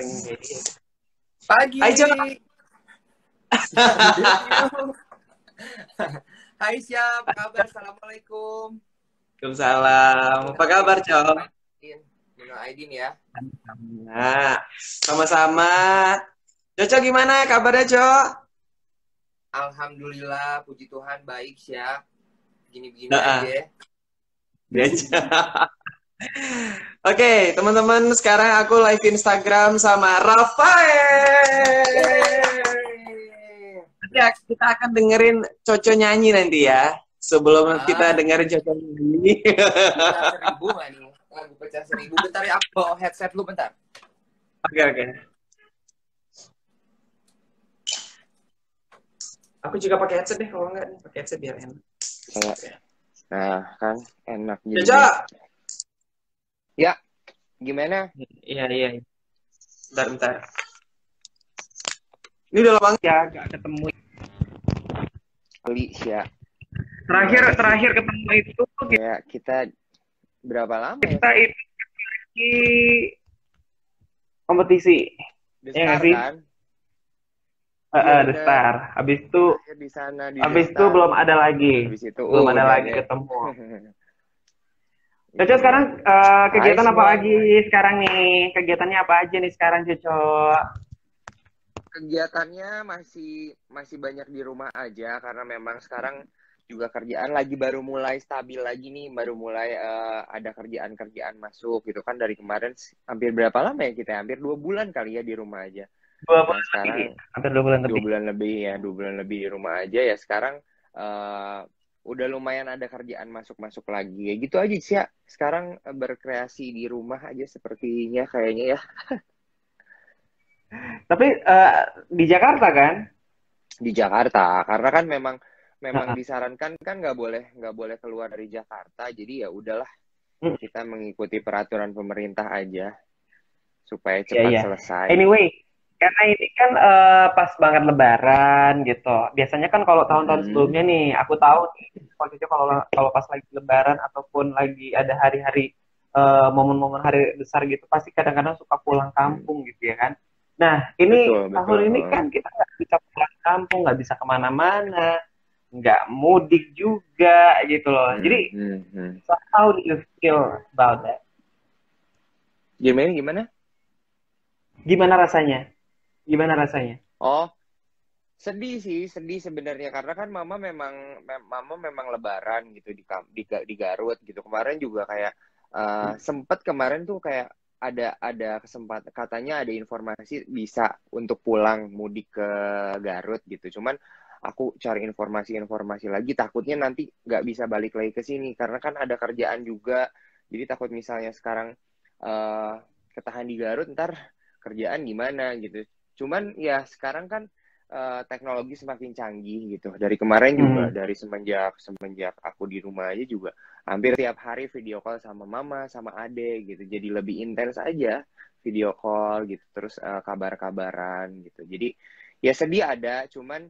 pengen jadi. Pagi. Hai, Cok. Hai siap, apa kabar? Assalamualaikum. Waalaikumsalam. Apa kabar, Cok? Minal Aidin ya. Nah, sama-sama. Cocok gimana kabarnya, Cok? Alhamdulillah, puji Tuhan baik siap. Begini-begini Nah, aja. Oke, teman-teman, sekarang aku live Instagram sama Rafael. Ya, kita akan dengerin Coco nyanyi nanti ya. Sebelum kita dengerin Coco nyanyi. Pecah 1000 nggak nih? Lagu pecah 1000. Bentar ya, aku bawa headset lu bentar. Oke. Aku juga pakai headset deh, kalau enggak nih pakai headset biar enak. Nah, kan enak Coco. jadi. Ya, gimana? Iya. Bentar. Ini udah lama banget ya gak ketemu. Kali ya. Terakhir ketemu itu Ya, kita berapa lama ya? Kita itu di kompetisi. The Ya Star sih? kan? The Star. Habis itu di sana di habis itu belum ada lagi. Habis itu belum ada lagi deh. ketemu. Coco sekarang kegiatan apa lagi sekarang nih? Kegiatannya apa aja nih sekarang, Coco? Kegiatannya masih banyak di rumah aja karena memang sekarang juga kerjaan lagi baru mulai stabil lagi nih, baru mulai ada kerjaan masuk gitu kan. Dari kemarin hampir berapa lama ya kita? Hampir 2 bulan kali ya di rumah aja. 2 bulan sekarang lebih. Hampir 2 bulan lebih. 2 bulan lebih ya, 2 bulan lebih di rumah aja ya. Sekarang udah lumayan ada kerjaan masuk lagi. Ya gitu aja sih ya. Sekarang berkreasi di rumah aja sepertinya kayaknya ya. Tapi di Jakarta kan? Di Jakarta, karena kan memang disarankan kan nggak boleh keluar dari Jakarta. Jadi ya udahlah, kita mengikuti peraturan pemerintah aja supaya cepat selesai. Anyway, karena ini kan pas banget Lebaran gitu. Biasanya kan kalau tahun-tahun sebelumnya nih, aku tahu nih, kalau pas lagi Lebaran ataupun lagi ada hari-hari momen-momen hari besar gitu, pasti kadang-kadang suka pulang kampung gitu ya kan. Nah, ini betul. tahun ini kan kita nggak bisa pulang kampung, nggak bisa kemana-mana, nggak mudik juga gitu loh. Jadi, so how do you feel about that? Gimana? Gimana rasanya? Oh, sedih sebenarnya karena kan mama memang Lebaran gitu di Garut gitu. Kemarin juga kayak sempet kemarin tuh kayak ada kesempatan, katanya ada informasi bisa untuk pulang mudik ke Garut gitu. Cuman aku cari informasi lagi, takutnya nanti nggak bisa balik lagi ke sini karena kan ada kerjaan juga. Jadi takut misalnya sekarang ketahan di Garut, ntar kerjaan gimana gitu. Cuman ya sekarang kan teknologi semakin canggih gitu. Dari kemarin juga, dari semenjak aku di rumah aja juga hampir tiap hari video call sama mama, sama ade gitu. Jadi lebih intens aja video call gitu. Terus kabar-kabaran gitu. Jadi ya sedih ada, cuman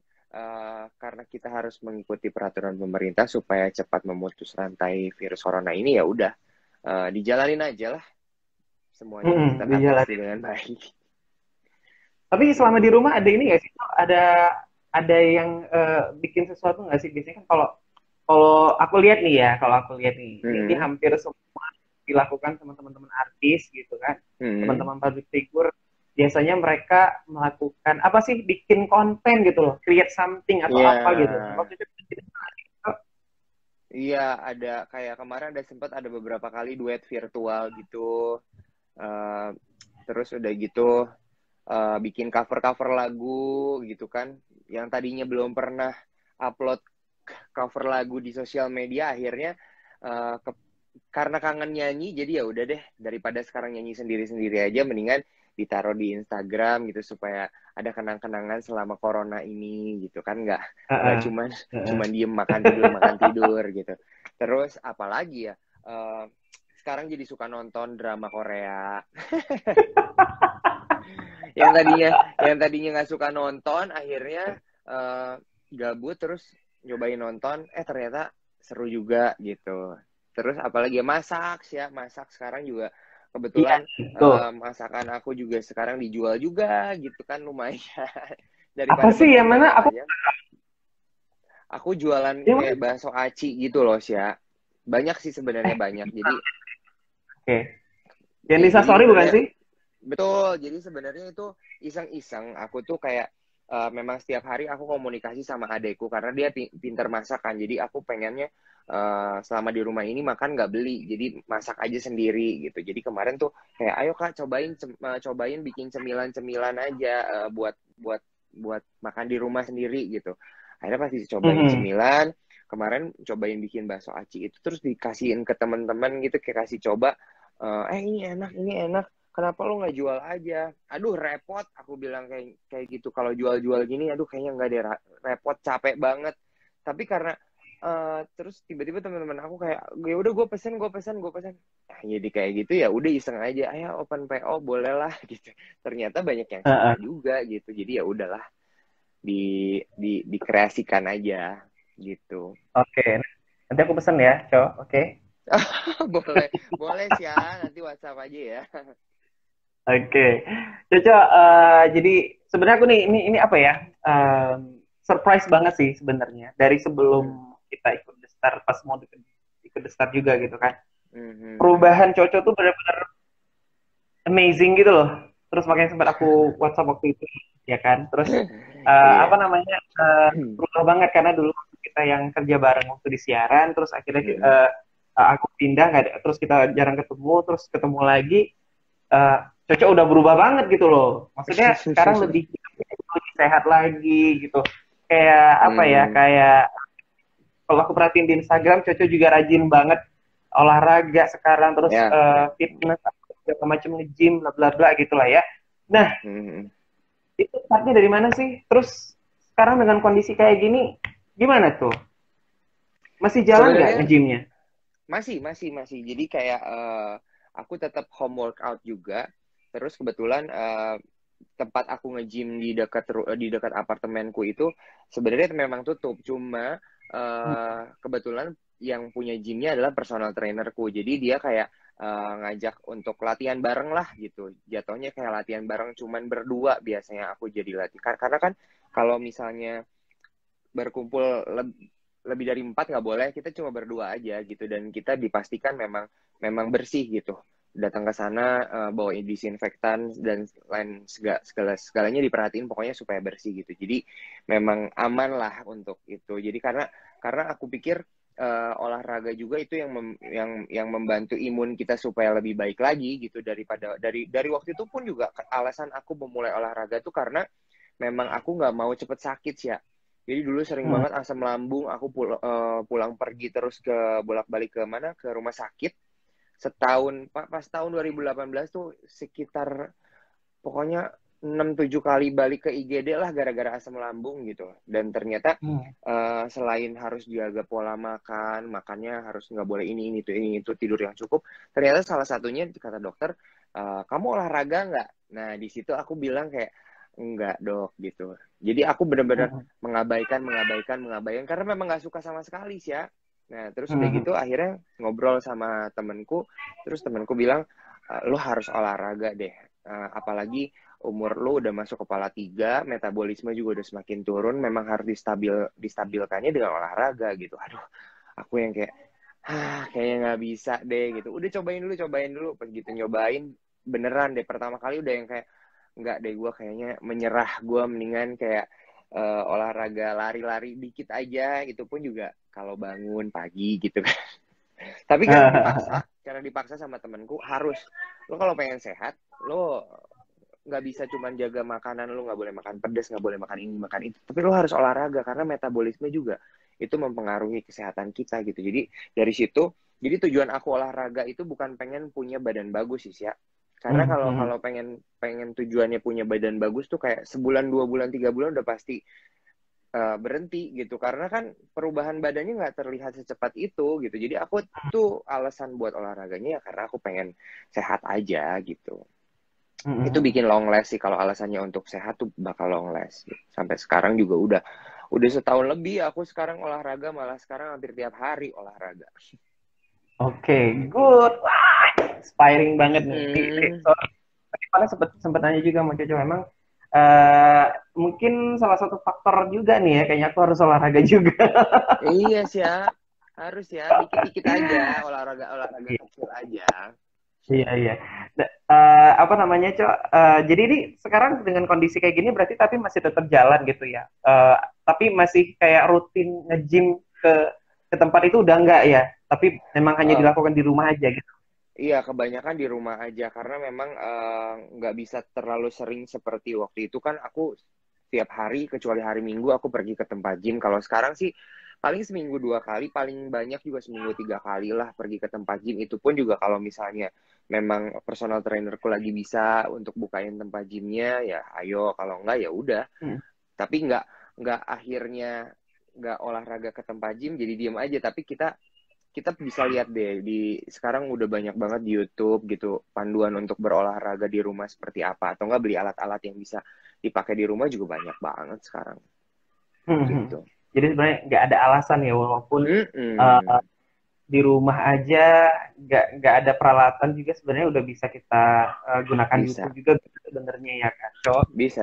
karena kita harus mengikuti peraturan pemerintah supaya cepat memutus rantai virus corona ini, ya udah dijalanin aja lah. Semuanya teratasi dengan baik. Tapi selama di rumah ada ini nggak sih? Ada yang bikin sesuatu nggak sih? Biasanya kan kalau aku lihat nih, ini hampir semua dilakukan sama teman-teman artis gitu kan, teman-teman public figure. Biasanya mereka melakukan apa sih? Bikin konten gitu loh, create something atau apa gitu. Iya, ada kayak kemarin sempat ada beberapa kali duet virtual gitu. Terus udah gitu bikin cover lagu gitu kan, yang tadinya belum pernah upload cover lagu di sosial media, akhirnya karena kangen nyanyi, jadi ya udah deh, daripada sekarang nyanyi sendiri aja, mendingan ditaruh di Instagram gitu supaya ada kenang-kenangan selama corona ini gitu kan, nggak cuman diem makan tidur gitu. Terus apalagi ya, sekarang jadi suka nonton drama Korea. yang tadinya nggak suka nonton, akhirnya gabut terus nyobain nonton, ternyata seru juga gitu. Terus apalagi ya, masak sekarang juga Iya, kebetulan tuh. masakan aku juga sekarang dijual juga gitu kan, lumayan. Apa Daripada sih yang bengong-bengong mana? aja. Aku jualan Yang kayak mana? bakso aci gitu loh, Sya. Banyak sih sebenarnya, banyak. Jadi Oke. Yang ya, di jadi Instastory bukan sebenarnya sih? betul. Jadi sebenarnya itu iseng-iseng. Aku tuh kayak memang setiap hari aku komunikasi sama adekku karena dia pinter masak kan. Jadi aku pengennya selama di rumah ini makan nggak beli. Jadi masak aja sendiri gitu. Jadi kemarin tuh kayak ayo Kak cobain cobain bikin cemilan-cemilan aja buat buat buat makan di rumah sendiri gitu. Akhirnya pasti cobain Mhm. cemilan. Kemarin cobain bikin bakso aci itu terus dikasihin ke teman-teman gitu kayak kasih coba ini enak, kenapa lo nggak jual aja? Aduh repot, aku bilang kayak kayak gitu. Kalau jual-jual gini, aduh kayaknya nggak deh, repot, capek banget. Tapi karena terus tiba-tiba teman-teman aku kayak, ya udah gue pesen. Nah, jadi kayak gitu ya, udah iseng aja, ayo open PO boleh lah gitu. Ternyata banyak yang suka Heeh. juga gitu. Jadi ya udahlah, dikreasikan aja gitu. Oke. Nanti aku pesen ya, Co. Oke. Boleh, boleh sih ya, nanti WhatsApp aja ya. Oke. Coco, jadi sebenarnya aku nih ini apa ya? Surprise banget sih sebenarnya. Dari Hmm. sebelum kita ikut The Star pas mau ikut The Star juga gitu kan. Hmm. Perubahan Coco tuh benar-benar amazing gitu loh. Terus makanya sempat aku WhatsApp waktu itu ya kan. Terus apa Iya. namanya? Berubah banget karena dulu kita yang kerja bareng waktu di siaran, terus akhirnya Mm-mm. aku pindah nggak ada, terus kita jarang ketemu, terus ketemu lagi. uh, Coco udah berubah banget gitu loh. Maksudnya sekarang lebih sehat lagi gitu. Kayak apa ya? Hmm. Kayak kalau aku perhatiin di Instagram, Coco juga rajin banget olahraga sekarang, terus Ya, ya. fitness segala macam nge-gym bla bla bla gitu lah ya. Nah, Hmm. itu startnya dari mana sih? Terus sekarang dengan kondisi kayak gini, gimana tuh? Masih jalan nggak Sebenarnya nge-gymnya? masih. Jadi kayak aku tetap home workout juga. Terus kebetulan tempat aku nge-gym di dekat apartemenku itu sebenarnya memang tutup. Cuma kebetulan yang punya gymnya adalah personal trainerku. Jadi dia kayak ngajak untuk latihan bareng lah gitu. Jatuhnya kayak latihan bareng, cuman berdua biasanya aku jadi latih. Karena kan kalau misalnya berkumpul lebih dari 4 nggak boleh, kita cuma berdua aja gitu, dan kita dipastikan memang memang bersih gitu, datang ke sana bawa disinfektan dan lain segalanya diperhatiin pokoknya supaya bersih gitu. Jadi memang aman lah untuk itu. Jadi karena aku pikir olahraga juga itu yang membantu imun kita supaya lebih baik lagi gitu, daripada dari waktu itu pun juga alasan aku memulai olahraga tuh karena memang aku nggak mau cepet sakit ya. Jadi dulu sering Hmm. banget asam lambung, aku pulang pergi terus bolak-balik ke mana, ke rumah sakit. Setahun, pas tahun 2018 tuh sekitar pokoknya 6-7 kali balik ke IGD lah gara-gara asam lambung gitu. Dan ternyata Hmm. selain harus jaga pola makan, makannya harus nggak boleh ini itu, tidur yang cukup. Ternyata salah satunya kata dokter, kamu olahraga nggak? Nah di situ aku bilang kayak enggak dok gitu. Jadi aku benar-benar Hmm. mengabaikan karena memang nggak suka sama sekali sih ya. Nah terus udah Hmm. gitu akhirnya ngobrol sama temenku, terus temenku bilang lo harus olahraga deh. Apalagi umur lo udah masuk kepala 3, metabolisme juga udah semakin turun, memang harus distabilkannya dengan olahraga gitu. Aduh, aku yang kayak, kayaknya nggak bisa deh gitu. Udah cobain dulu. Pas gitu nyobain, beneran deh. Pertama kali udah yang kayak, nggak deh, gue kayaknya menyerah. Gue mendingan kayak olahraga lari-lari dikit aja. Itu pun juga kalau bangun pagi gitu kan. Tapi karena dipaksa sama temenku, harus. Lo kalau pengen sehat, lo nggak bisa cuma jaga makanan, lo nggak boleh makan pedas, nggak boleh makan ini makan itu, tapi lo harus olahraga karena metabolisme juga itu mempengaruhi kesehatan kita gitu. Jadi dari situ, jadi tujuan aku olahraga itu bukan pengen punya badan bagus sih ya, karena Hmm. kalau Hmm. kalau pengen pengen tujuannya punya badan bagus tuh kayak sebulan 2 bulan 3 bulan udah pasti berhenti gitu, karena kan perubahan badannya nggak terlihat secepat itu gitu. Jadi aku tuh alasan buat olahraganya ya karena aku pengen sehat aja gitu. Itu Hmm. bikin long last sih, kalau alasannya untuk sehat tuh bakal long last gitu. Sampai sekarang juga udah setahun lebih aku sekarang olahraga, malah sekarang hampir tiap hari olahraga. Oke, good. Wah, inspiring banget nih. Soalnya sempet nanya juga sama Coco, memang mungkin salah satu faktor juga nih ya, kayaknya aku harus olahraga juga. Iya sih ya, harus ya, dikit-dikit aja, olahraga kecil aja. Iya, iya. Apa namanya, Cok? Jadi ini sekarang dengan kondisi kayak gini berarti tapi masih tetap jalan gitu ya. Tapi masih kayak rutin nge-gym ke tempat itu udah enggak ya. Tapi memang hanya dilakukan di rumah aja gitu. Iya, kebanyakan di rumah aja karena memang nggak bisa terlalu sering seperti waktu itu kan aku tiap hari kecuali hari Minggu aku pergi ke tempat gym. Kalau sekarang sih paling seminggu 2 kali, paling banyak juga seminggu 3 kali lah pergi ke tempat gym. Itu pun juga kalau misalnya memang personal trainerku lagi bisa untuk bukain tempat gymnya, ya ayo. Kalau enggak ya udah. Tapi nggak akhirnya nggak olahraga ke tempat gym jadi diem aja. Tapi kita bisa lihat deh sekarang udah banyak banget di YouTube gitu panduan untuk berolahraga di rumah seperti apa, atau enggak beli alat-alat yang bisa dipakai di rumah juga banyak banget sekarang. Gitu. Jadi sebenarnya nggak ada alasan ya, walaupun di rumah aja nggak ada peralatan juga sebenarnya udah bisa kita gunakan YouTube juga sebenarnya ya kan, Cok? Bisa.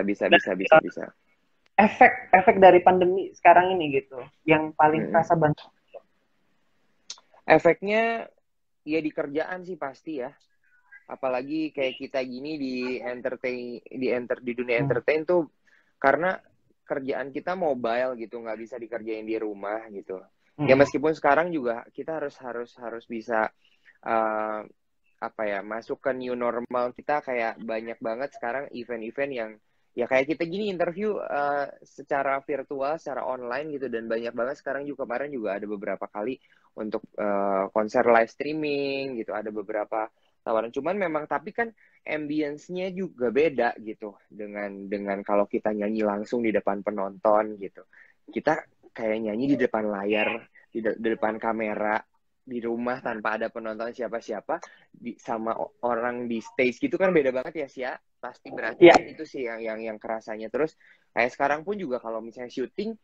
Efek dari pandemi sekarang ini gitu, yang paling terasa banget. Efeknya ya di kerjaan sih pasti ya. Apalagi kayak kita gini di dunia entertain tuh, karena kerjaan kita mobile gitu, nggak bisa dikerjain di rumah gitu. Ya meskipun sekarang juga kita harus bisa masuk ke new normal kita, kayak banyak banget sekarang event-event yang ya kayak kita gini interview secara virtual, secara online gitu, dan banyak banget sekarang juga. Kemarin juga ada beberapa kali untuk konser live streaming gitu, ada beberapa tawaran. Cuman memang tapi kan ambience-nya juga beda gitu dengan kalau kita nyanyi langsung di depan penonton gitu. Kita kayak nyanyi di depan layar, di depan kamera, di rumah tanpa ada penonton siapa-siapa, sama orang di stage gitu kan beda banget ya Sia. Pasti berarti itu sih yang kerasanya. Terus kayak sekarang pun juga kalau misalnya syuting,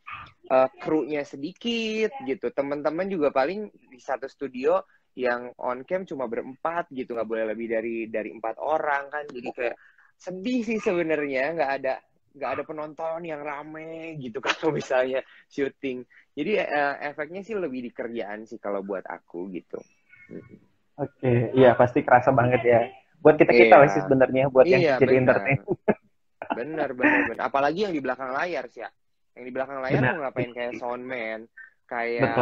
krunya sedikit gitu, teman-teman juga paling di satu studio yang on cam cuma berempat gitu, nggak boleh lebih dari 4 orang kan. Jadi kayak sedih sih sebenarnya, nggak ada penonton yang rame gitu kan kalau misalnya syuting. Jadi efeknya sih lebih di kerjaan sih kalau buat aku gitu. Oke, iya pasti kerasa banget ya. Buat kita lah sih sebenarnya, buat yang jadi entertain. Bener. Apalagi yang di belakang layar sih ya. Yang di belakang layar mau ngapain, kayak soundman, kayak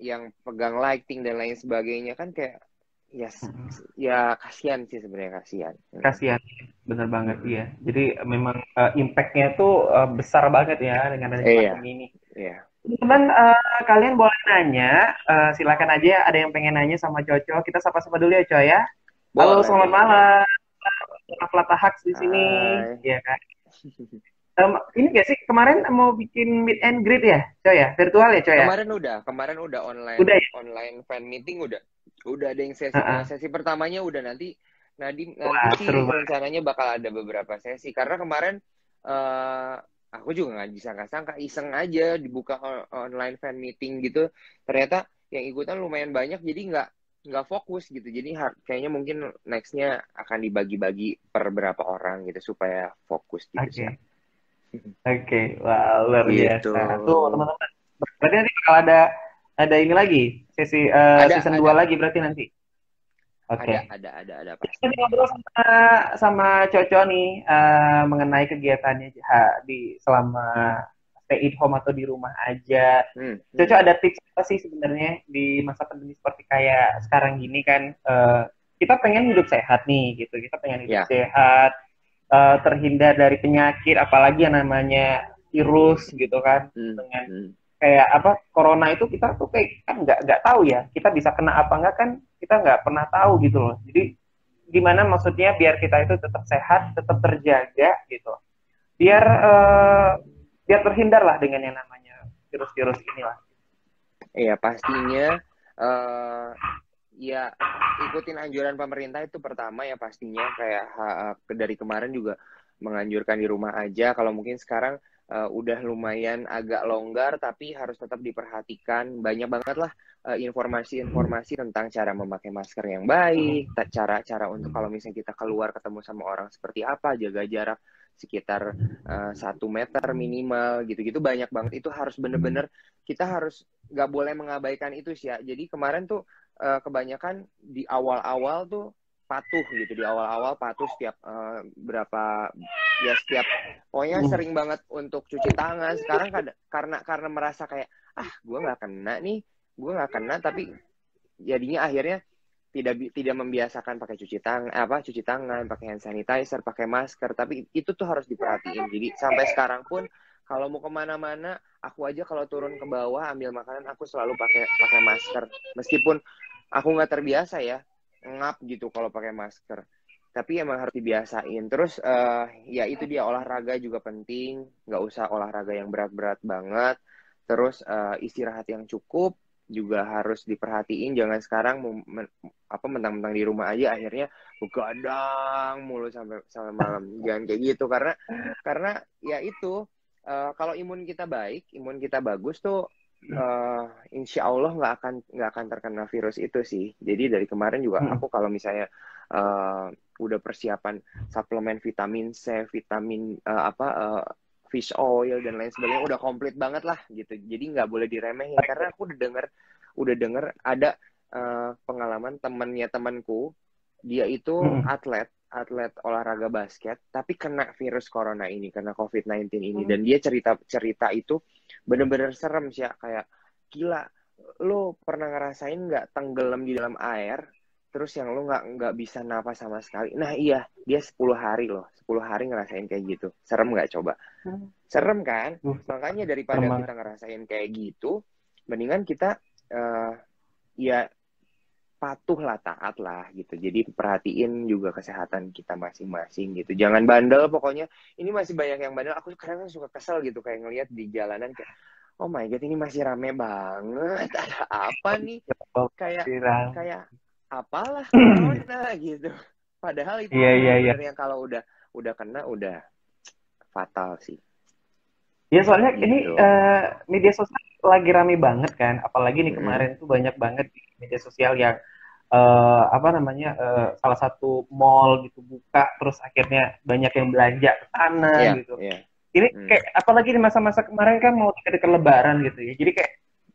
yang pegang lighting dan lain sebagainya kan, kayak ya kasihan sih sebenarnya, kasihan, bener banget ya. Jadi memang impact-nya tuh besar banget ya dengan adanya pandemi ini. Teman-teman, kalian boleh nanya, silakan aja, ada yang pengen nanya sama Coco. Kita sapa-sapa dulu ya, Coco ya. Halo, selamat malam. Aflatahaks di sini, ya kan. Ini gak sih kemarin mau bikin meet and greet ya, Coy ya? Virtual ya, Coy ya? Kemarin udah online. Udah ya? Online fan meeting udah ada yang sesi pertamanya udah, nanti sih rencananya bakal ada beberapa sesi, karena kemarin aku juga nggak sangka iseng aja dibuka online fan meeting gitu, ternyata yang ikutan lumayan banyak, jadi nggak fokus gitu. Jadi kayaknya mungkin nextnya akan dibagi-bagi per berapa orang gitu supaya fokus gitu sih. Oke, wah luar biasa. Tuh teman-teman, berarti nanti bakal ada ini lagi, sesi season 2 lagi berarti nanti. Oke. Ada pasti. Kita ngobrol sama Coco nih mengenai kegiatannya di selama stay at home atau di rumah aja. Coco ada tips apa sih sebenarnya di masa pandemi seperti kayak sekarang gini kan? Kita pengen hidup sehat nih gitu. Kita pengen hidup sehat, terhindar dari penyakit, apalagi yang namanya virus gitu kan. Dengan kayak corona itu kita tuh kayak kan nggak tahu ya, kita bisa kena apa enggak kan, kita nggak pernah tahu gitu loh. Jadi gimana maksudnya biar kita itu tetap sehat, tetap terjaga gitu, biar terhindar lah dengan yang namanya virus-virus inilah. Iya pastinya ya ikutin anjuran pemerintah itu pertama ya pastinya, kayak dari kemarin juga menganjurkan di rumah aja. Kalau mungkin sekarang udah lumayan agak longgar, tapi harus tetap diperhatikan. Banyak banget lah informasi-informasi tentang cara memakai masker yang baik, cara-cara untuk kalau misalnya kita keluar ketemu sama orang seperti apa, jaga jarak sekitar 1 meter minimal, gitu-gitu banyak banget. Itu harus bener-bener, kita harus nggak boleh mengabaikan itu sih ya. Jadi kemarin tuh kebanyakan di awal-awal tuh patuh gitu, di awal-awal patuh setiap setiap pokoknya sering banget untuk cuci tangan. Sekarang karena merasa kayak gue nggak kena tapi jadinya akhirnya tidak membiasakan pakai cuci tangan, pakai hand sanitizer, pakai masker. Tapi itu tuh harus diperhatiin. Jadi sampai sekarang pun kalau mau kemana-mana, aku aja kalau turun ke bawah ambil makanan, aku selalu pakai masker. Meskipun aku nggak terbiasa ya, ngap gitu kalau pakai masker. Tapi emang harus dibiasain. Terus ya itu dia, olahraga juga penting. Nggak usah olahraga yang berat-berat banget. Terus istirahat yang cukup juga harus diperhatiin. Jangan sekarang mentang-mentang di rumah aja akhirnya begadang mulu sampai malam. Jangan kayak gitu, karena ya itu kalau imun kita baik, imun kita bagus tuh insya Allah nggak akan terkena virus itu sih. Jadi dari kemarin juga aku kalau misalnya udah persiapan suplemen vitamin C, vitamin fish oil dan lain sebagainya, udah komplit banget lah gitu. Jadi nggak boleh diremehin, karena aku udah denger ada pengalaman temanku, dia itu atlet olahraga basket, tapi kena virus corona ini, kena COVID-19 ini. Dan dia cerita itu bener-bener serem sih ya, kayak gila, lo pernah ngerasain nggak tenggelam di dalam air, terus yang lo nggak bisa napas sama sekali. Nah iya, dia 10 hari ngerasain kayak gitu. Serem nggak coba? Serem kan? Makanya daripada kita ngerasain kayak gitu, mendingan kita ya patuh lah, taat lah gitu. Jadi perhatiin juga kesehatan kita masing-masing gitu. Jangan bandel pokoknya. Ini masih banyak yang bandel. Aku kadang suka kesel gitu kayak ngelihat di jalanan kayak, oh my god, ini masih rame banget. Ada apa nih? Kayak apalah corona gitu. Padahal itu sebenarnya kalau udah kena udah fatal sih. Ya soalnya gitu. Ini media sosial lagi rame banget kan, apalagi nih kemarin tuh banyak banget di media sosial yang salah satu mall gitu buka, terus akhirnya banyak yang belanja ke sana gitu. Ini kayak apalagi di masa-masa kemarin kan mau dekat Lebaran gitu ya, jadi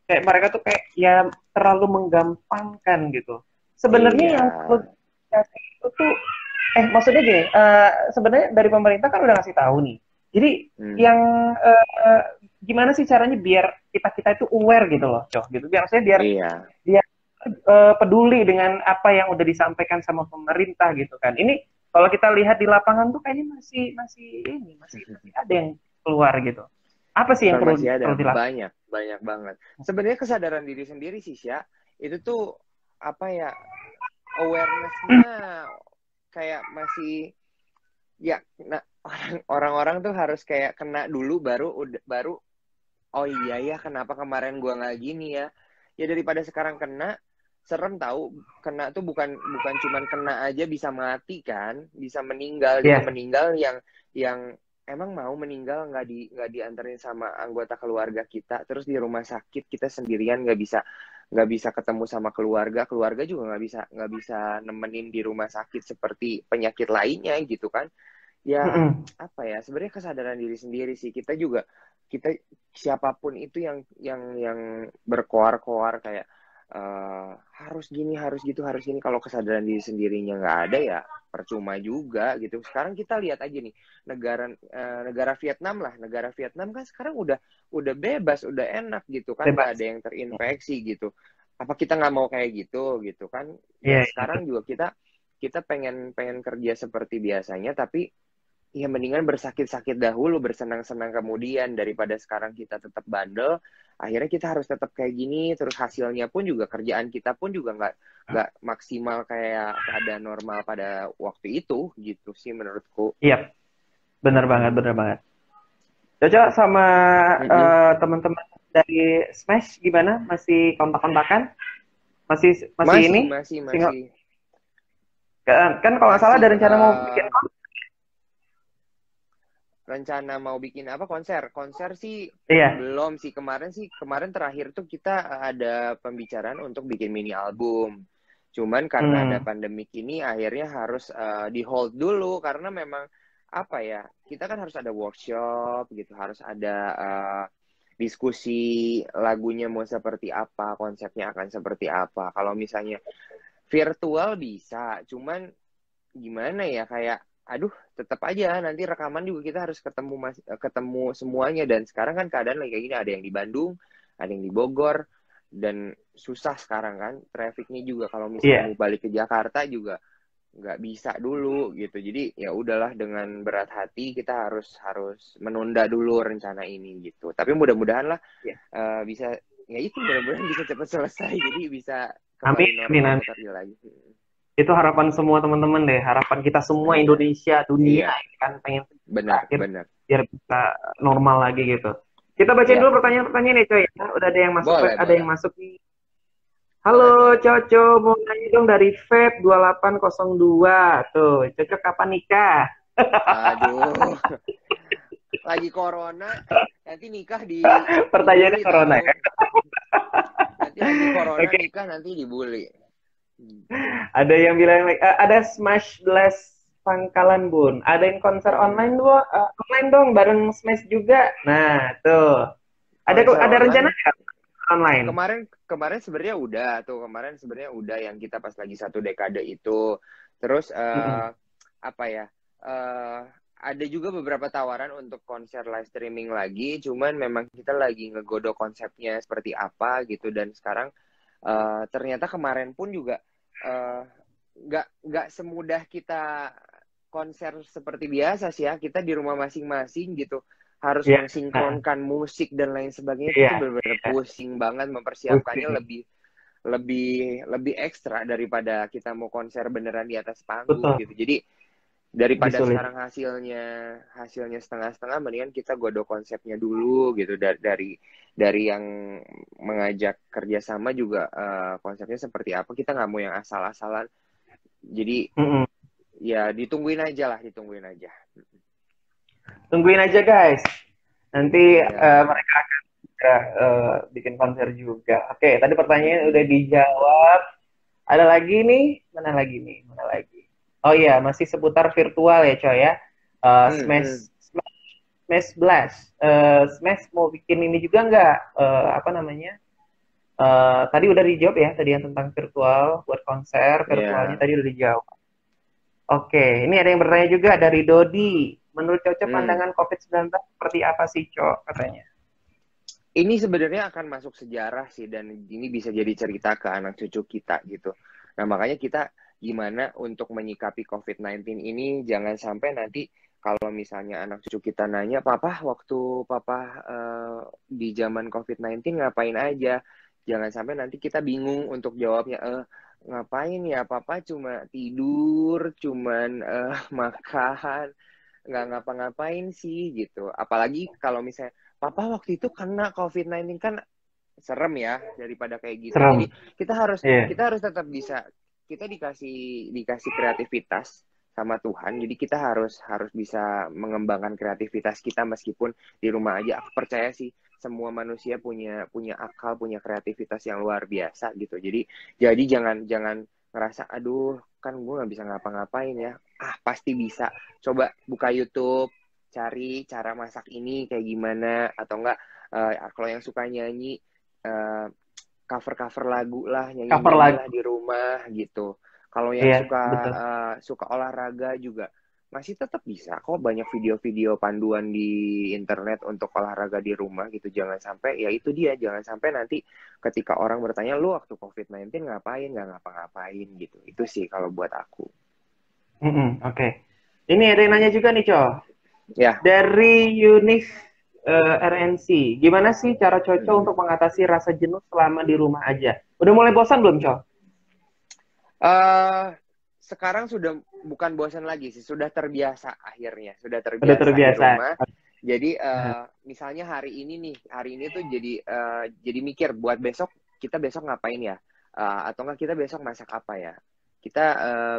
kayak mereka tuh kayak ya terlalu menggampangkan gitu. Sebenarnya yang perlu itu tuh maksudnya gini, sebenarnya dari pemerintah kan udah ngasih tahu nih. Jadi yang gimana sih caranya biar kita itu aware gitu loh, Cok, gitu. Biar peduli dengan apa yang udah disampaikan sama pemerintah gitu kan. Ini kalau kita lihat di lapangan tuh kayaknya masih ada yang keluar gitu. Apa sih yang perlu dilakukan? Banyak banget. Sebenarnya kesadaran diri sendiri sih, Sya. Itu tuh apa ya, awareness-nya kayak masih ya, nah, orang-orang tuh harus kayak kena dulu baru oh iya ya, kenapa kemarin gua nggak gini ya. Ya daripada sekarang kena, serem tahu. Kena tuh bukan cuman kena aja bisa mati kan, bisa meninggal. Gitu. Meninggal yang emang mau meninggal nggak dianterin sama anggota keluarga kita, terus di rumah sakit kita sendirian nggak bisa ketemu sama keluarga juga nggak bisa nemenin di rumah sakit seperti penyakit lainnya gitu kan. Ya apa ya, sebenarnya kesadaran diri sendiri sih. Kita siapapun itu yang berkoar-koar kayak harus gini, harus gitu, harus gini, kalau kesadaran diri sendirinya nggak ada ya percuma juga gitu. Sekarang kita lihat aja nih negara Vietnam kan sekarang udah bebas, udah enak gitu kan, nggak ada yang terinfeksi gitu. Apa kita nggak mau kayak gitu kan? Sekarang juga kita pengen kerja seperti biasanya, tapi ya mendingan bersakit-sakit dahulu, bersenang-senang kemudian, daripada sekarang kita tetap bandel, akhirnya kita harus tetap kayak gini, terus hasilnya pun juga, kerjaan kita pun juga nggak maksimal kayak keadaan normal pada waktu itu, gitu sih menurutku. Iya, benar banget. Cocok sama teman-teman dari Smash gimana? Masih kontak-kontakan? Masih ini? Masih. Kan kalau nggak salah ada rencana mau bikin rencana mau bikin apa, konser sih Iya. belum sih. Kemarin terakhir tuh kita ada pembicaraan untuk bikin mini album, cuman karena ada pandemik ini akhirnya harus di hold dulu, karena memang apa ya, kita kan harus ada workshop gitu, harus ada diskusi lagunya mau seperti apa, konsepnya akan seperti apa. Kalau misalnya virtual bisa, cuman gimana ya, kayak aduh, tetap aja nanti rekaman juga kita harus ketemu semuanya. Dan sekarang kan keadaan lagi kayak gini, ada yang di Bandung, ada yang di Bogor, dan susah sekarang kan trafficnya juga. Kalau misalnya mau balik ke Jakarta juga nggak bisa dulu gitu. Jadi ya udahlah, dengan berat hati kita harus menunda dulu rencana ini gitu. Tapi mudah-mudahan lah bisa, ya itu, mudah-mudahan bisa cepat selesai jadi bisa kembali normal seperti lagi. Itu harapan semua teman-teman deh, harapan kita semua, Indonesia, dunia, kan pengen benar biar bisa normal lagi gitu. Kita bacain dulu pertanyaan-pertanyaan ya, coy. Udah ada yang masuk, yang masuk nih. Halo Coco, mau nanya dong dari Feb 2802. Tuh, Coco kapan nikah? Aduh. Lagi corona, nanti nikah di pertanyaannya corona ya. Nanti lagi corona nikah nanti dibully. Ada yang bilang ada Smash Blast Pangkalan Bun, ada yang konser online online dong bareng Smash juga. Nah tuh, ada rencana nggak online? Kemarin sebenarnya udah yang kita pas lagi 1 dekade itu. Terus apa ya? Ada juga beberapa tawaran untuk konser live streaming lagi, cuman memang kita lagi ngegodok konsepnya seperti apa gitu. Dan sekarang ternyata kemarin pun juga nggak semudah kita konser seperti biasa sih ya. Kita di rumah masing-masing gitu, harus mensinkronkan musik dan lain sebagainya. Itu benar-benar pusing banget mempersiapkannya, lebih ekstra daripada kita mau konser beneran di atas panggung gitu. Jadi daripada sekarang hasilnya setengah-setengah, mendingan kita godok konsepnya dulu gitu. Dari yang mengajak kerjasama juga konsepnya seperti apa, kita nggak mau yang asal-asalan. Jadi ya ditungguin aja. Tungguin aja guys, nanti mereka akan bikin konser juga. Oke, tadi pertanyaan udah dijawab. Ada lagi nih, mana lagi? Oh iya, masih seputar virtual ya coy ya. Smash Blast. Smash mau bikin ini juga nggak? Apa namanya? Tadi udah dijawab ya, tadi yang tentang virtual buat konser, virtualnya tadi udah dijawab. Oke, ini ada yang bertanya juga dari Dodi. Menurut Coco pandangan COVID-19 seperti apa sih, Cok, katanya? Ini sebenarnya akan masuk sejarah sih, dan ini bisa jadi cerita ke anak cucu kita gitu. Nah, makanya kita gimana untuk menyikapi COVID-19 ini, jangan sampai nanti kalau misalnya anak cucu kita nanya, Papa, waktu Papa di zaman COVID-19 ngapain aja? Jangan sampai nanti kita bingung untuk jawabnya, ngapain ya, Papa cuma tidur, cuman makan, nggak ngapa-ngapain sih gitu. Apalagi kalau misalnya, Papa waktu itu kena COVID-19, kan serem ya daripada kayak gitu. Jadi kita harus tetap bisa, kita dikasih kreativitas sama Tuhan. Jadi kita harus bisa mengembangkan kreativitas kita meskipun di rumah aja. Aku percaya sih semua manusia punya akal, punya kreativitas yang luar biasa gitu. Jadi jangan ngerasa aduh kan gue nggak bisa ngapa-ngapain ya. Pasti bisa. Coba buka YouTube, cari cara masak ini kayak gimana, atau enggak kalau yang suka nyanyi cover lagu lah, nyanyi lah di rumah gitu. Kalau yang suka olahraga juga masih tetap bisa kok, banyak video-video panduan di internet untuk olahraga di rumah gitu. Jangan sampai jangan sampai nanti ketika orang bertanya, lu waktu COVID-19 ngapain, nggak ngapa-ngapain gitu. Itu sih kalau buat aku. Oke. Ini ada yang nanya juga nih, Co. Ya. Dari Unif RNC, gimana sih cara Coco untuk mengatasi rasa jenuh selama di rumah aja? Udah mulai bosan belum, Co? Sekarang sudah bukan bosan lagi sih, sudah terbiasa akhirnya, sudah terbiasa di rumah. Jadi misalnya hari ini tuh jadi mikir buat besok, kita besok ngapain ya? Atau enggak kita besok masak apa ya? Kita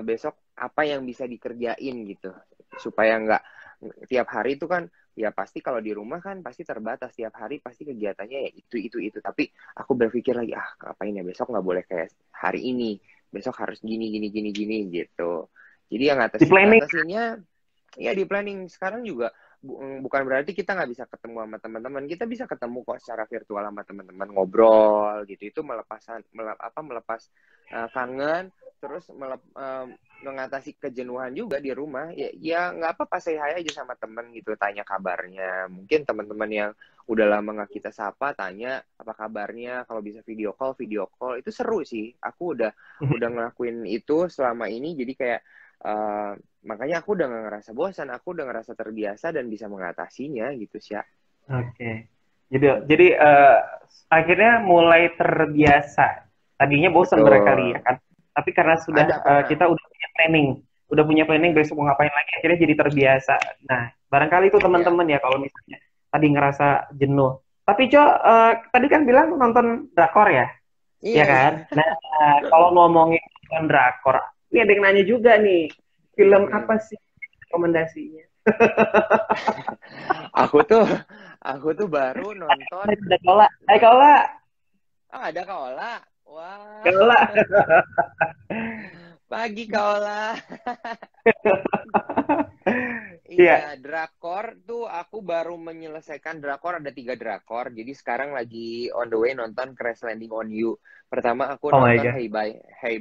besok apa yang bisa dikerjain gitu, supaya tiap hari itu kan ya pasti kalau di rumah kan pasti terbatas, tiap hari pasti kegiatannya ya itu. Tapi aku berpikir lagi, ngapain ya, besok nggak boleh kayak hari ini, besok harus gini gitu. Jadi yang ngatasinnya ya di planning. Sekarang juga bukan berarti kita nggak bisa ketemu sama teman-teman, kita bisa ketemu kok secara virtual sama teman-teman, ngobrol gitu. Itu melepas kangen, terus mengatasi kejenuhan juga di rumah. Ya nggak apa-apa, say hi aja sama temen gitu, tanya kabarnya. Mungkin teman-teman yang udah lama nggak kita sapa, tanya apa kabarnya. Kalau bisa video call itu seru sih. Aku udah ngelakuin itu selama ini, jadi kayak makanya aku udah gak ngerasa bosan, aku udah ngerasa terbiasa dan bisa mengatasinya gitu sih. Oke. Jadi akhirnya mulai terbiasa. Tadinya bosan barangkali ya kan. Tapi karena sudah kita udah punya planning besok mau ngapain lagi, akhirnya jadi terbiasa. Nah, barangkali itu teman-teman ya kalau misalnya tadi ngerasa jenuh. Tapi tadi kan bilang nonton drakor ya? Iya kan? Nah, kalau ngomongin nonton drakor, ini ada yang nanya juga nih, film apa sih rekomendasinya? Aku tuh baru nonton. Ada Kaola. Hai Kaola. Ada Kaola. Wah. Kaola. Pagi Kaola. Iya, drakor tuh aku baru menyelesaikan drakor, ada 3 drakor. Jadi sekarang lagi on the way nonton Crash Landing on You. Pertama aku nonton Hey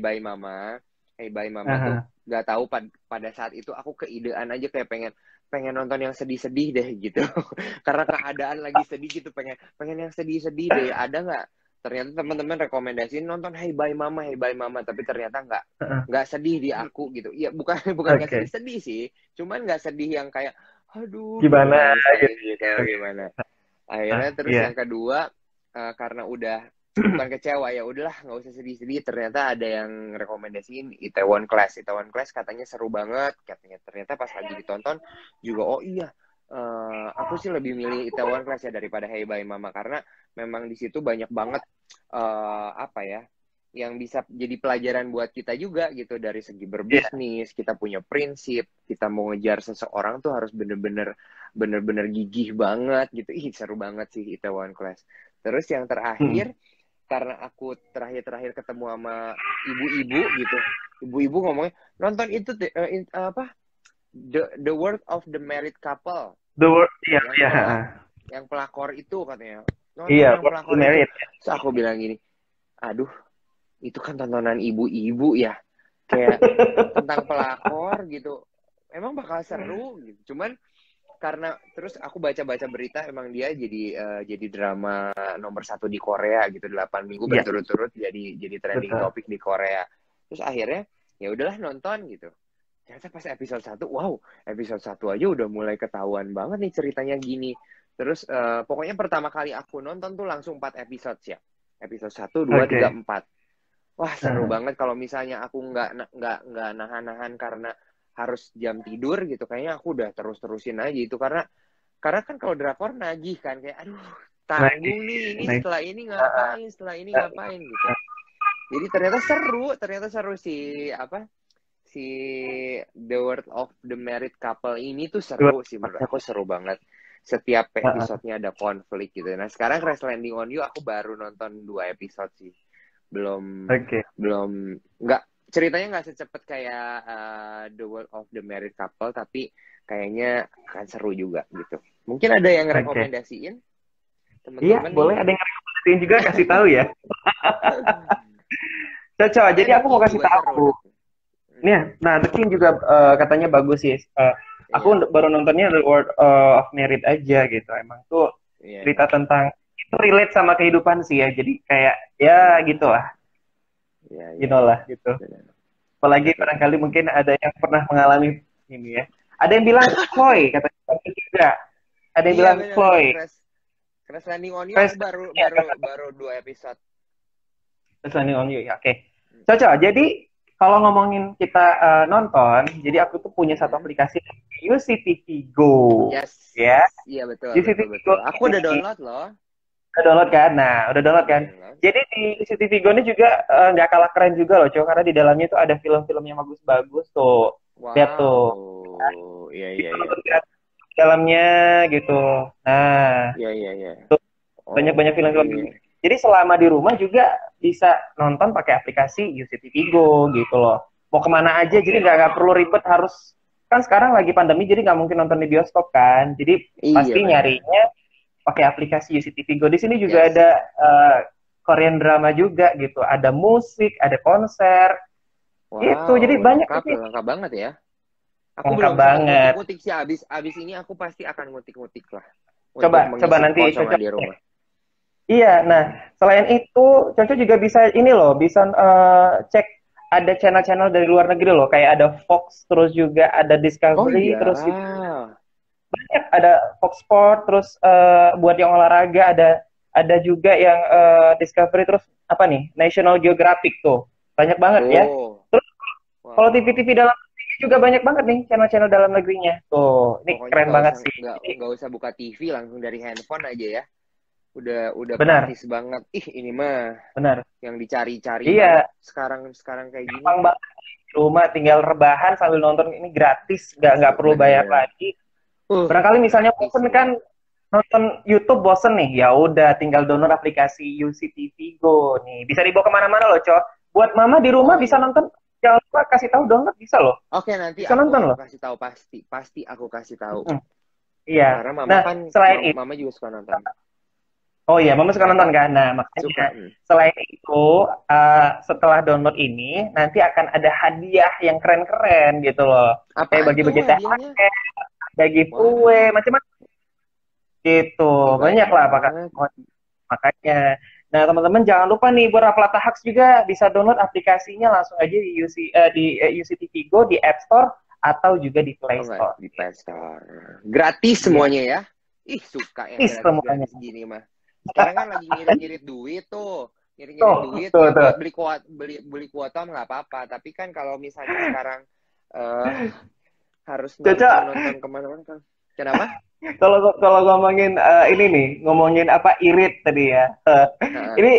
Bye Mama. Hey Bye Mama tuh gak tahu pada saat itu aku keidean aja kayak pengen nonton yang sedih-sedih deh gitu. Karena keadaan lagi sedih gitu, pengen yang sedih-sedih deh. Ada nggak? Ternyata teman-teman rekomendasiin nonton Hey Bye Mama, tapi ternyata nggak sedih di aku gitu. Ya bukan nggak sedih sih, cuman nggak sedih yang kayak aduh gimana gitu. Akhirnya terus yang kedua, karena udah bukan kecewa, ya udahlah nggak usah sedih-sedih. Ternyata ada yang rekomendasiin Itaewon Class katanya seru banget, ternyata pas lagi ditonton juga aku sih lebih milih Itaewon Class ya daripada Hey Bye Mama, karena memang di situ banyak banget yang bisa jadi pelajaran buat kita juga gitu, dari segi berbisnis. Kita punya prinsip, kita mau ngejar seseorang tuh harus bener-bener gigih banget gitu. Seru banget sih Itaewon Class. Terus yang terakhir, karena aku terakhir ketemu sama ibu-ibu gitu, ibu-ibu ngomongnya nonton itu The World of the Married Couple. The World, yang pelakor itu katanya. Iya, pelakor itu. So, aku bilang gini, aduh, itu kan tontonan ibu-ibu ya, kayak tentang pelakor gitu. Emang bakal seru gitu. Cuman karena terus aku baca-baca berita, emang dia jadi drama nomor 1 di Korea gitu, 8 minggu berturut-turut jadi trending topik di Korea. Terus akhirnya ya udahlah nonton gitu. Ternyata pas episode 1, episode 1 aja udah mulai ketahuan banget nih ceritanya gini. Terus pokoknya pertama kali aku nonton tuh langsung 4 episode ya. Episode 1, 2, 3, 4. Wah, seru banget. Kalau misalnya aku nggak nahan-nahan karena harus jam tidur gitu, kayaknya aku udah terusin aja itu. Karena kan kalau drakor nagih kan, kayak aduh, tanggung nih, ini setelah ini ngapain gitu. Jadi ternyata seru sih si The World of the Married Couple ini tuh seru sih, menurut aku seru banget. Setiap episodenya ada konflik gitu. Nah, sekarang Crash Landing on You aku baru nonton 2 episode sih. Belum nggak, ceritanya nggak secepat kayak The World of the Married Couple, tapi kayaknya akan seru juga gitu. Mungkin ada yang rekomendasiin? Iya, boleh ada yang rekomendasiin juga, kasih tahu ya. Cocok. Jadi aku mau kasih tahu. Nah, The King juga katanya bagus sih. Aku baru nontonnya The World of Merit aja gitu. Emang tuh cerita tentang itu relate sama kehidupan sih ya. Jadi kayak ya gitulah. Gitu. Apalagi barangkali mungkin ada yang pernah mengalami ini ya. Ada yang bilang Chloe, katanya juga. Ada yang bilang Chloe. Crash Landing on You baru 2 episode. Crash Landing on You ya, oke. Cocok. Jadi kalau ngomongin kita nonton, jadi aku tuh punya satu aplikasi UCTV Go. Yes. Ya. Iya betul. UCTV betul. Aku udah download loh. Udah download kan? Nah, udah download kan? Jadi di UCTV Go ini juga nggak kalah keren juga loh, Cok. Karena di dalamnya tuh ada film-film yang bagus-bagus tuh. Wow. Lihat tuh. Iya. dalamnya gitu. Nah, Iya, iya, iya. banyak-banyak Oh, film-film. iya. Jadi selama di rumah juga bisa nonton pakai aplikasi UCTV Go gitu loh. Mau kemana aja, jadi nggak perlu ribet harus, kan sekarang lagi pandemi jadi nggak mungkin nonton di bioskop kan. Jadi Iya, pasti benar. nyarinya pakai aplikasi UCTV Go. Di sini juga Yes. ada Korean drama juga gitu. Ada musik, ada konser. Gitu. Jadi Wow, banyak lengkap, ini lengkap banget ya. Aku lengkap belum sempat banget. ngutik-ngutik sih. Abis ini aku pasti akan ngutik-ngutik lah untuk Coba mengisi nanti kekosongan cocok. di rumah. Iya, nah selain itu Coco juga bisa ini loh, bisa cek ada channel-channel dari luar negeri loh, kayak ada Fox, terus juga ada Oh Discovery, iya. terus juga ada Fox Sport, terus buat yang olahraga ada juga yang Discovery, terus apa nih National Geographic tuh banyak banget ya. Oh, Terus kalau wow. TV-TV dalam negeri juga banyak banget nih channel-channel dalam negerinya. Tuh, ini Pokoknya keren banget sih. nggak usah buka TV, langsung dari handphone aja ya. Udah Benar, praktis banget. Ih, ini mah benar. yang dicari-cari banget Iya, sekarang kayak gini. gampang banget rumah tinggal rebahan sambil nonton ini gratis, nggak perlu bayar Bener. lagi. Barangkali misalnya Gratis bosen sih. kan nonton YouTube bosen nih, ya udah tinggal download aplikasi UCTV Go nih, bisa dibawa kemana-mana loh, Cok. Buat mama di rumah Oh bisa iya. nonton, jangan lupa kasih tahu download bisa loh, Oke, nanti bisa aku nonton aku loh. kasih tahu pasti aku kasih tahu. Iya. Karena mama Nah, kan selain itu, mama juga suka nonton. oh iya, mama suka nonton Kenapa? kan? Nah, makanya Suka. selain itu, setelah download ini nanti akan ada hadiah yang keren-keren gitu loh, kayak Apaan tuh bagi-bagi teh hadiahnya? ada giveaway, Wah, macam-macam gitu. ih Banyak banyak lah banget. makanya. Nah, teman-teman jangan lupa nih buat Raplata Hacks juga bisa download aplikasinya langsung aja di UCTV Go di App Store atau juga di Oh Play enggak, Store. di Play Store. Gratis Iya, semuanya ya. Ih, suka yang gratis semuanya. gratis-gratis gini mah. Sekarang kan lagi ngirit-ngirit duit tuh. Ngirit-ngirit Tuh, duit tuh, ya tuh. buat beli kuota nggak apa-apa. Tapi kan kalau misalnya sekarang eh harus Caca, nonton kemana-mana kan. Kenapa? kalau ngomongin ini nih, ngomongin apa irit tadi ya. Heeh. Ini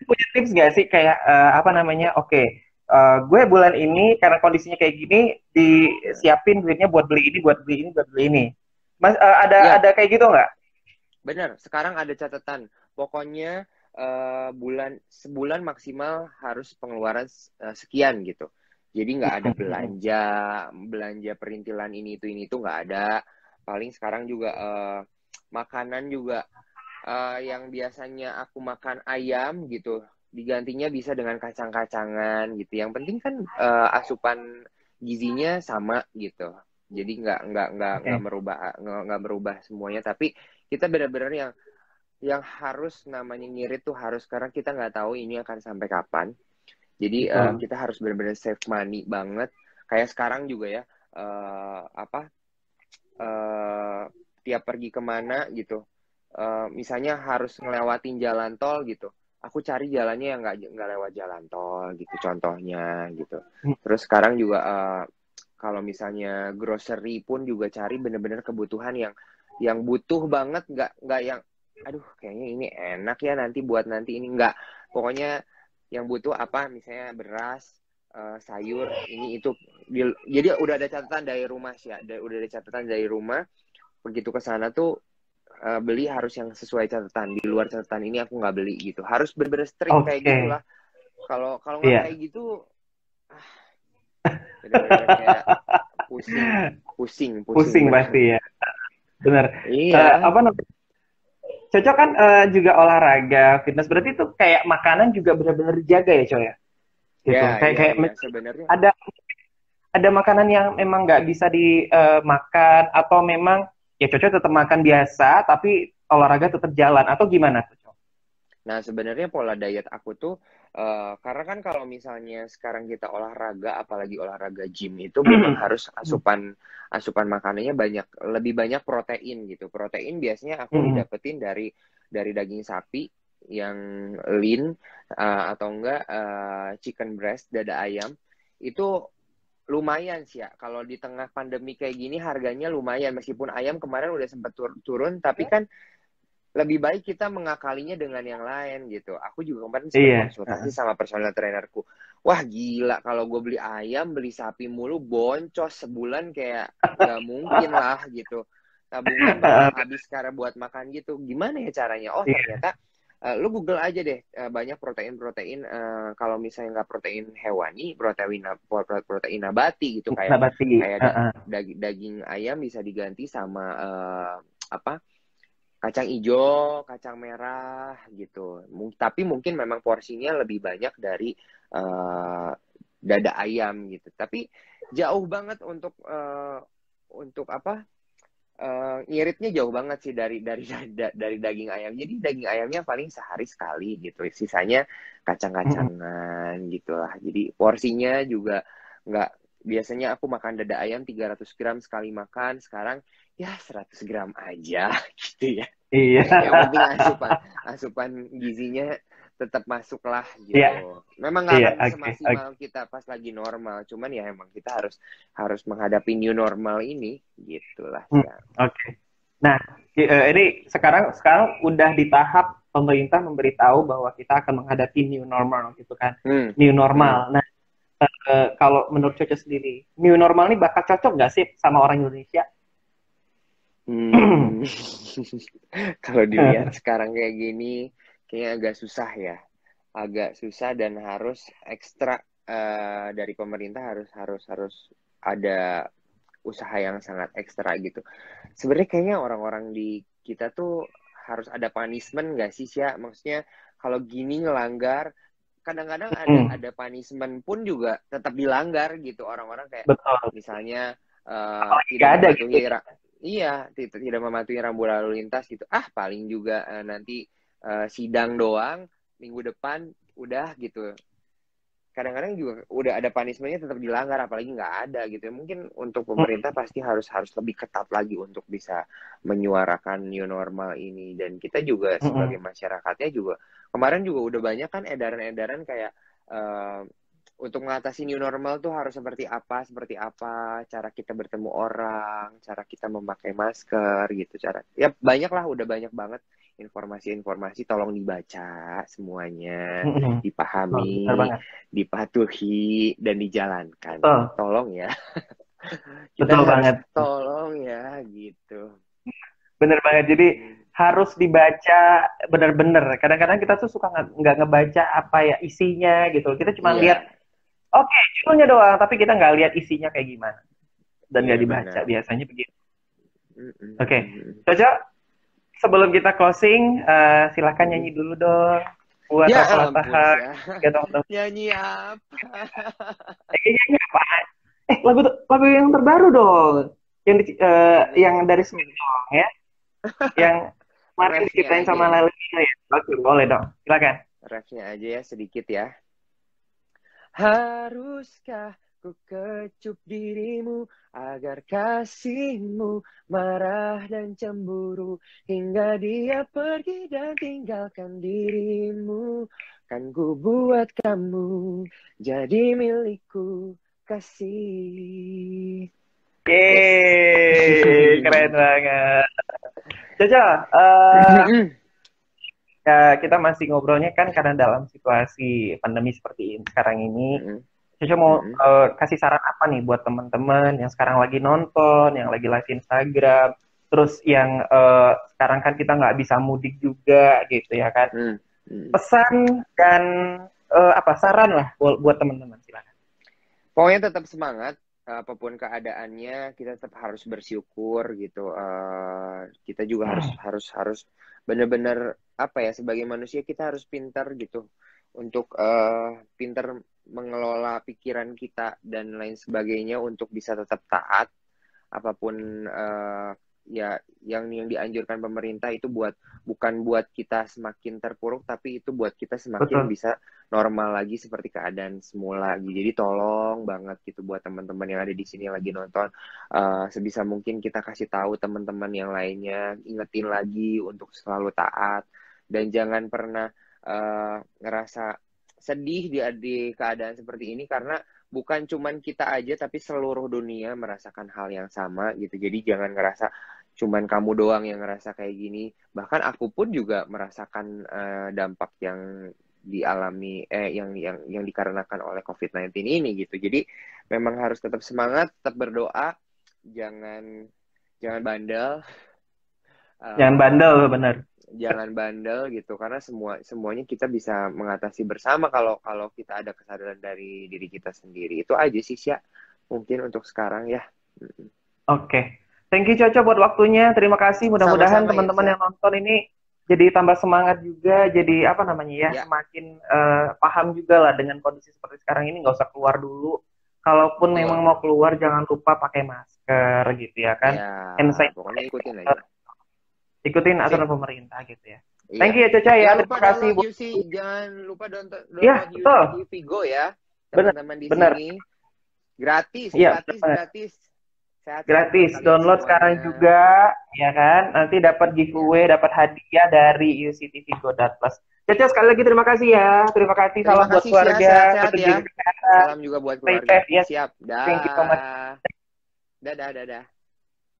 punya tips nggak sih kayak apa namanya? Oke, gue bulan ini karena kondisinya kayak gini disiapin duitnya buat beli ini, buat beli ini, buat beli ini. Mas Ya, ada kayak gitu nggak? benar. Sekarang ada catatan. Pokoknya sebulan maksimal harus pengeluaran sekian gitu. Jadi nggak ada belanja perintilan ini itu nggak ada. Paling sekarang juga makanan juga yang biasanya aku makan ayam gitu, digantinya bisa dengan kacang-kacangan gitu. Yang penting kan asupan gizinya sama gitu. Jadi nggak Oke. merubah semuanya, tapi kita benar-benar yang harus namanya ngirit tuh harus, karena kita nggak tahu ini akan sampai kapan. Jadi Betul. kita harus benar-benar save money banget. Kayak sekarang juga ya, tiap pergi kemana gitu, misalnya harus ngelewatin jalan tol gitu, aku cari jalannya yang nggak lewat jalan tol gitu, contohnya gitu. Terus sekarang juga kalau misalnya grocery pun juga cari bener-bener kebutuhan yang butuh banget, nggak yang aduh kayaknya ini enak ya nanti buat nanti ini, nggak. Pokoknya yang butuh apa, misalnya beras, sayur ini itu. Jadi udah ada catatan dari rumah sih ya, udah ada catatan dari rumah. Begitu ke sana tuh beli harus yang sesuai catatan. Di luar catatan ini aku nggak beli gitu. Harus bener-bener strict kayak Oke. gitulah. Kalau kalau nggak kayak Iya. gitu, bener-bener kayak pusing Pusing bener. pasti ya. Bener. Iya, Apa namanya? Cocok kan juga olahraga, fitness. Berarti itu kayak makanan juga benar-benar dijaga ya, coy ya? Gitu. Kayak iya, kayak iya. Sebenarnya ada ada makanan yang memang nggak bisa dimakan atau memang ya Coco tetap makan biasa tapi olahraga tetap jalan atau gimana Coco? Nah, sebenarnya pola diet aku tuh, karena kan kalau misalnya sekarang kita olahraga, apalagi olahraga gym itu memang harus asupan makanannya lebih banyak protein gitu. Protein biasanya aku dapetin dari daging sapi yang lean, atau enggak chicken breast, dada ayam. Itu lumayan sih ya. Kalau di tengah pandemi kayak gini harganya lumayan, meskipun ayam kemarin udah sempat turun, tapi kan lebih baik kita mengakalinya dengan yang lain gitu. Aku juga kemarin sempat Iya. konsultasi sama personal trainerku. Wah gila, kalau gue beli ayam, beli sapi mulu, boncos sebulan kayak nggak mungkin lah gitu. tabungan bakal habis karena buat makan gitu. Gimana ya caranya? Oh ternyata lu Google aja deh, banyak protein-protein, kalau misalnya nggak protein hewani, protein nabati gitu, kayak daging ayam bisa diganti sama apa, kacang hijau, kacang merah gitu. Tapi mungkin memang porsinya lebih banyak dari dada ayam gitu. Tapi jauh banget untuk apa? Ngiritnya jauh banget sih dari daging ayam. Jadi daging ayamnya paling sehari sekali gitu. Sisanya kacang-kacangan gitulah. Jadi porsinya juga nggak, biasanya aku makan dada ayam 300 gram sekali makan. Sekarang ya 100 gram aja gitu ya. Iya. Yang penting asupan gizinya tetap masuk lah gitu. Memang nggak akan semaksimal kita pas lagi normal. Cuman ya emang kita harus menghadapi new normal ini gitulah. Oke. Nah, ini sekarang udah di tahap pemerintah memberitahu bahwa kita akan menghadapi new normal gitu kan. New normal. Nah, kalau menurut Coco sendiri, new normal ini bakal cocok nggak sih sama orang Indonesia? Kalau dilihat sekarang kayak gini, kayaknya agak susah ya. Agak susah dan harus ekstra dari pemerintah, harus ada usaha yang sangat ekstra gitu. Sebenarnya kayaknya orang-orang di kita tuh harus ada punishment nggak sih, Sya? Maksudnya kalau gini ngelanggar, kadang-kadang ada punishment pun juga tetap dilanggar gitu. Orang-orang kayak misalnya tidak mematuhi rambu lalu lintas gitu. Paling juga nanti sidang doang minggu depan udah gitu. Kadang-kadang juga udah ada punishment-nya tetap dilanggar, apalagi nggak ada gitu. Mungkin untuk pemerintah pasti harus lebih ketat lagi untuk bisa menyuarakan new normal ini. Dan kita juga sebagai masyarakatnya juga, kemarin juga udah banyak kan edaran-edaran kayak untuk mengatasi new normal tuh harus seperti apa, cara kita bertemu orang, cara kita memakai masker gitu, ya banyak lah, udah banyak banget informasi-informasi. Tolong dibaca semuanya, dipahami, dipatuhi, dan dijalankan. Tolong ya. Kita harus tolong ya gitu. Bener banget. Jadi harus dibaca bener-bener. Kadang-kadang kita tuh suka nggak ngebaca apa ya isinya gitu. Kita cuma lihat judulnya doang, tapi kita nggak lihat isinya kayak gimana. Dan nggak dibaca, biasanya begitu. Oke. Coco, sebelum kita closing, silakan nyanyi dulu dong. Buat ya. Nyanyi apa? Nyanyi apa? Lagu yang terbaru dong. Yang dari Smackdown ya. Yang kemarin diciptain sama Lele ya. Oke, boleh dong. Silakan. Refnya aja ya, sedikit ya. Haruskah ku kecup dirimu agar kasihmu marah dan cemburu hingga dia pergi dan tinggalkan dirimu. Kan ku buat kamu jadi milikku, kasih. Yeay, keren banget. Coco, ya kita masih ngobrolnya kan karena dalam situasi pandemi seperti ini sekarang ini. Coco mau kasih saran apa nih buat teman-teman yang sekarang lagi nonton, yang lagi live Instagram, terus yang sekarang kan kita nggak bisa mudik juga gitu ya kan. Pesan dan saran lah buat teman-teman, silakan. Pokoknya tetap semangat, apapun keadaannya kita tetap harus bersyukur gitu. Kita juga harus benar-benar sebagai manusia kita harus pintar gitu untuk pintar mengelola pikiran kita dan lain sebagainya untuk bisa tetap taat apapun ya yang dianjurkan pemerintah itu bukan buat kita semakin terpuruk, tapi itu buat kita semakin bisa normal lagi seperti keadaan semula. Jadi tolong banget gitu buat teman-teman yang ada di sini yang lagi nonton, sebisa mungkin kita kasih tahu teman-teman yang lainnya, ingetin lagi untuk selalu taat dan jangan pernah ngerasa sedih di keadaan seperti ini, karena bukan cuman kita aja tapi seluruh dunia merasakan hal yang sama gitu. Jadi jangan ngerasa cuman kamu doang yang ngerasa kayak gini. Bahkan aku pun juga merasakan dampak yang dialami yang dikarenakan oleh COVID-19 ini gitu. Jadi memang harus tetap semangat, tetap berdoa, jangan Jangan bandel. Jangan bandel, bener. Jangan bandel gitu, karena semuanya kita bisa mengatasi bersama kalau kita ada kesadaran dari diri kita sendiri. Itu aja sih, Sya. Mungkin untuk sekarang ya. Oke. Thank you Coco buat waktunya. Terima kasih. Mudah-mudahan teman-teman yang nonton ini jadi tambah semangat juga, jadi apa namanya ya, semakin paham juga lah dengan kondisi seperti sekarang ini. Nggak usah keluar dulu. Kalaupun memang mau keluar, jangan lupa pakai masker gitu ya kan. Pokoknya ikutin aja. Ikutin aturan pemerintah gitu ya. Thank you ya Coca ya. Terima kasih. Jangan lupa download betul. Vigo ya. Teman-teman di sini. Gratis. Gratis. Download sekarang juga ya kan. Nanti dapat giveaway, dapat hadiah dari UCT Vigo Plus. Caca sekali lagi terima kasih ya. Terima kasih. Salam buat keluarga. Sehat ya. Salam juga buat keluarga. Ya. Siap. Dah. Thank you so much. Dadah.